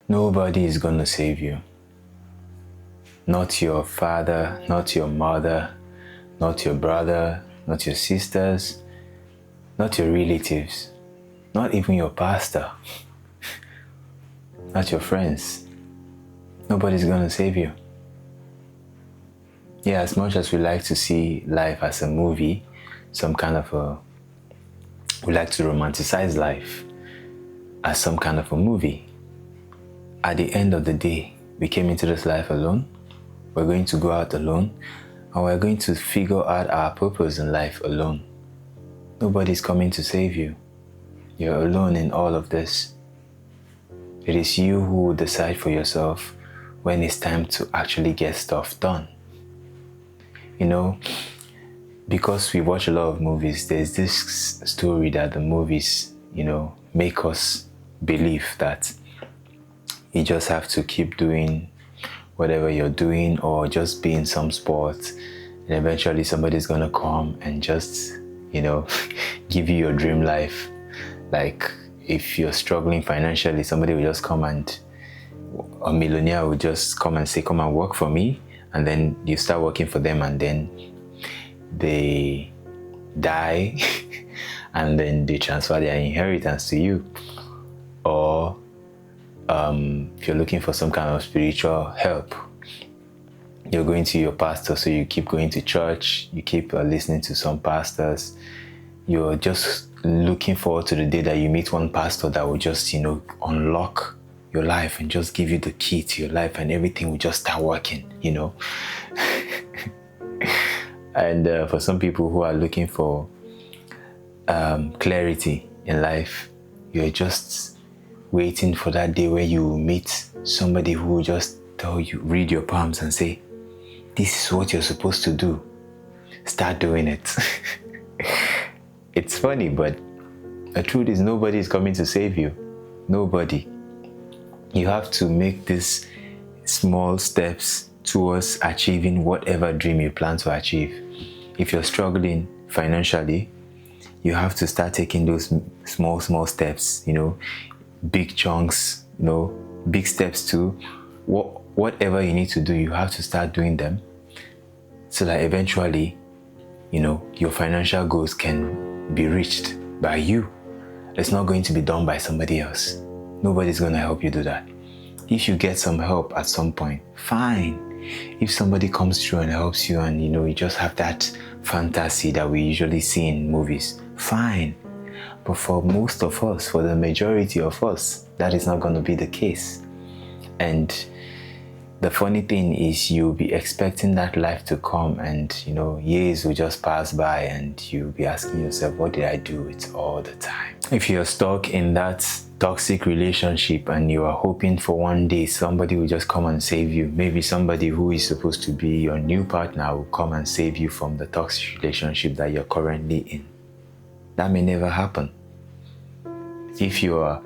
Nobody is going to save you. Not your father, not your mother, not your brother, not your sisters, not your relatives, not even your pastor, not your friends. Nobody's going to save you. Yeah, as much as we like to see life as a movie, we like to romanticize life as some kind of a movie. At the end of the day, we came into this life alone. We're going to go out alone, and we're going to figure out our purpose in life alone. Nobody's coming to save you. You're alone in all of this. It is you who will decide for yourself when it's time to actually get stuff done. Because we watch a lot of movies, there's this story that the movies, make us believe that you just have to keep doing whatever you're doing or just be in some sport, and eventually somebody's gonna come and just, give you your dream life. Like if you're struggling financially, somebody will just come and a millionaire will just come and say, come and work for me, and then you start working for them, and then they die and then they transfer their inheritance to you. Or if you're looking for some kind of spiritual help, you're going to your pastor, so you keep going to church, you keep listening to some pastors. You're just looking forward to the day that you meet one pastor that will just, unlock your life and just give you the key to your life, and everything will just start working, And for some people who are looking for clarity in life, you're just waiting for that day where you meet somebody who will just tell you, read your palms and say, this is what you're supposed to do. Start doing it. It's funny, but the truth is nobody is coming to save you. Nobody. You have to make these small steps towards achieving whatever dream you plan to achieve. If you're struggling financially, you have to start taking those small steps, big chunks, big steps too. Whatever you need to do, you have to start doing them so that eventually, your financial goals can be reached by you. It's not going to be done by somebody else. Nobody's going to help you do that. If you get some help at some point, fine. If somebody comes through and helps you and, you just have that fantasy that we usually see in movies, fine. But for most of us, for the majority of us, that is not going to be the case. And the funny thing is you'll be expecting that life to come and, years will just pass by and you'll be asking yourself, what did I do with all the time? If you're stuck in that toxic relationship and you are hoping for one day somebody will just come and save you, maybe somebody who is supposed to be your new partner will come and save you from the toxic relationship that you're currently in. That may never happen. If you are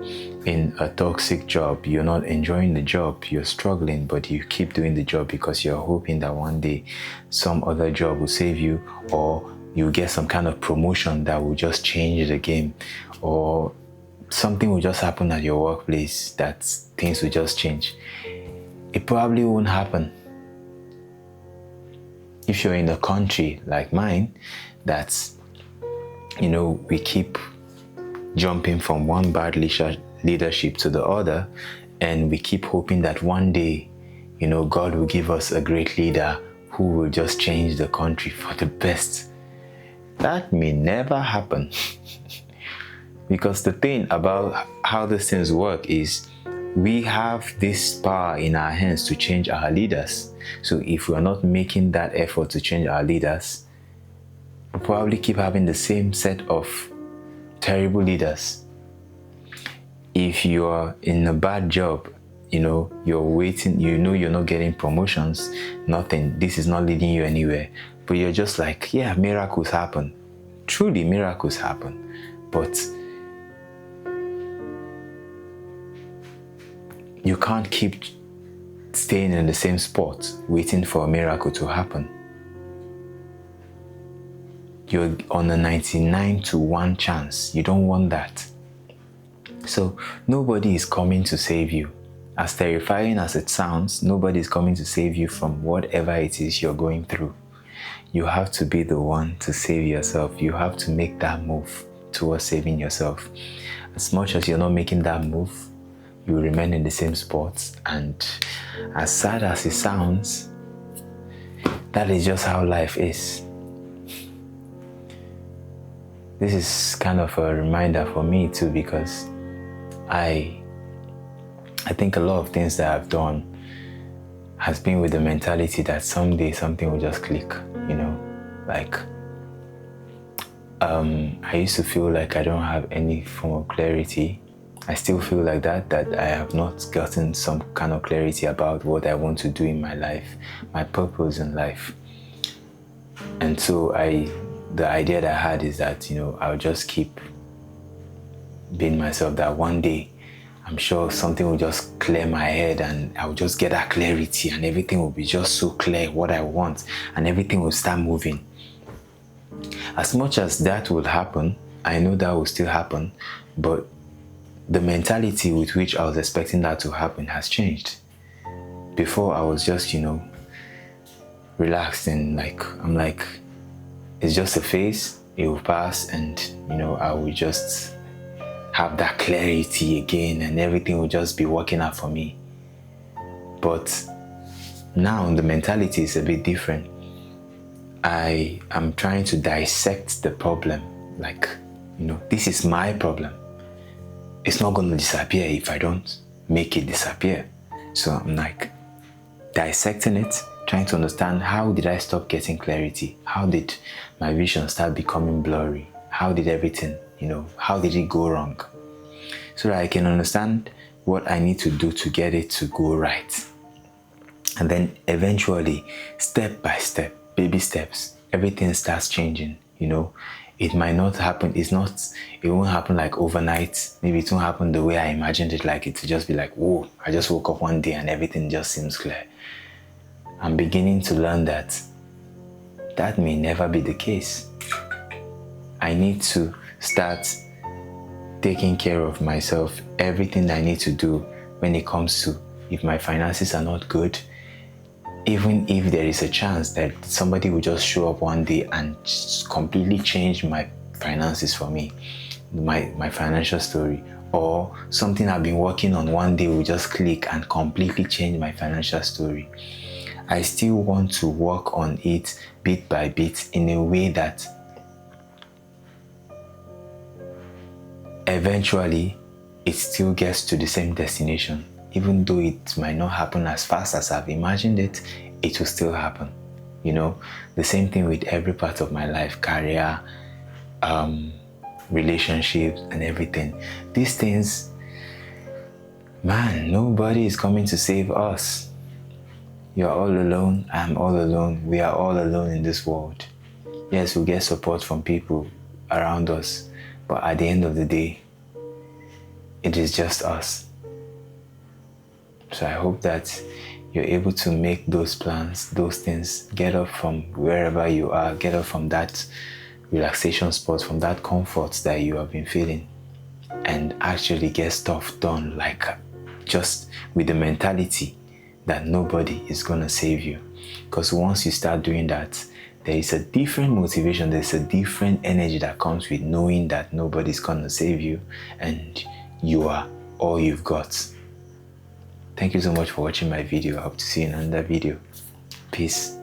in a toxic job, you're not enjoying the job, you're struggling, but you keep doing the job because you're hoping that one day some other job will save you, or you get some kind of promotion that will just change the game, or something will just happen at your workplace that things will just change. It probably won't happen. If you're in a country like mine, that's, we keep jumping from one bad leadership to the other, and we keep hoping that one day, God will give us a great leader who will just change the country for the best. That may never happen. Because the thing about how these things work is we have this power in our hands to change our leaders. So if we are not making that effort to change our leaders, we'll probably keep having the same set of terrible leaders. If you are in a bad job, you're waiting, you're not getting promotions, nothing, this is not leading you anywhere, but you're just like, yeah, miracles happen. Truly, miracles happen. But you can't keep staying in the same spot waiting for a miracle to happen. You're on a 99-1 chance. You don't want that. So nobody is coming to save you. As terrifying as it sounds, nobody's coming to save you from whatever it is you're going through. You have to be the one to save yourself. You have to make that move towards saving yourself. As much as you're not making that move, you remain in the same spot. And as sad as it sounds, that is just how life is. This is kind of a reminder for me too, because I think a lot of things that I've done has been with the mentality that someday something will just click, you know, like I used to feel like I don't have any form of clarity. I still feel like that I have not gotten some kind of clarity about what I want to do in my life, my purpose in life. And so the idea that I had is that, you know, I'll just keep being myself, that one day I'm sure something will just clear my head and I'll just get that clarity and everything will be just so clear what I want and everything will start moving. As much as that will happen, I know that will still happen, but the mentality with which I was expecting that to happen has changed. Before I was just, you know, relaxed and I'm like, it's just a phase, it will pass, and you know, I will just have that clarity again and everything will just be working out for me. But now the mentality is a bit different. I am trying to dissect the problem, like, you know, this is my problem. It's not going to disappear if I don't make it disappear. So I'm like dissecting it, trying to understand, how did I stop getting clarity? How did my vision start becoming blurry? How did everything, you know, how did it go wrong? So that I can understand what I need to do to get it to go right. And then eventually, step by step, baby steps, everything starts changing, you know. It might not happen, it won't happen like overnight. Maybe it won't happen the way I imagined it, like it to just be like, whoa, I just woke up one day and everything just seems clear. I'm beginning to learn that may never be the case. I need to start taking care of myself, everything I need to do when it comes to, if my finances are not good, even if there is a chance that somebody will just show up one day and completely change my finances for me, my financial story, or something I've been working on one day will just click and completely change my financial story, I still want to work on it bit by bit in a way that eventually it still gets to the same destination. Even though it might not happen as fast as I've imagined it, it will still happen. You know, the same thing with every part of my life, career, relationships and everything. These things, man, nobody is coming to save us. You're all alone, I'm all alone, we are all alone in this world. Yes, we'll get support from people around us, but at the end of the day, it is just us. So I hope that you're able to make those plans, those things, get up from wherever you are, get up from that relaxation spot, from that comfort that you have been feeling, and actually get stuff done, like just with the mentality that nobody is going to save you. Because once you start doing that, there is a different motivation, there's a different energy that comes with knowing that nobody's going to save you and you are all you've got. Thank you so much for watching my video. I hope to see you in another video. Peace.